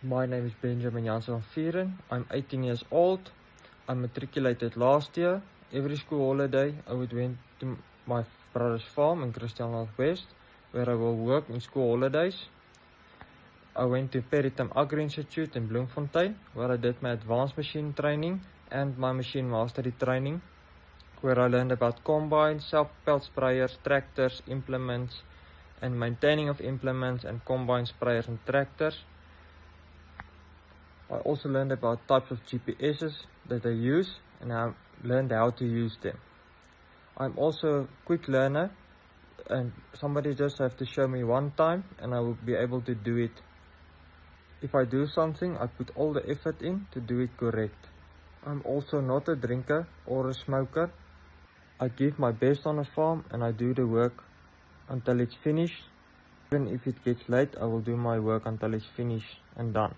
My name is Benjamin Jansen van Vieren. I'm 18 years old. I matriculated last year. Every school holiday I would went to my brother's farm in Christian West, where I will work in school holidays. I went to Peritam Agri Institute in Bloemfontein, where I did my advanced machine training and my machine mastery training, where I learned about combines, self-propelled sprayers, tractors, implements, and maintaining of implements and combine sprayers and tractors. I also learned about types of GPSs that I use, and I learned how to use them. I'm also a quick learner, and somebody just have to show me one time and I will be able to do it. If I do something, I put all the effort in to do it correct. I'm also not a drinker or a smoker. I give my best on the farm and I do the work until it's finished. Even if it gets late, I will do my work until it's finished and done.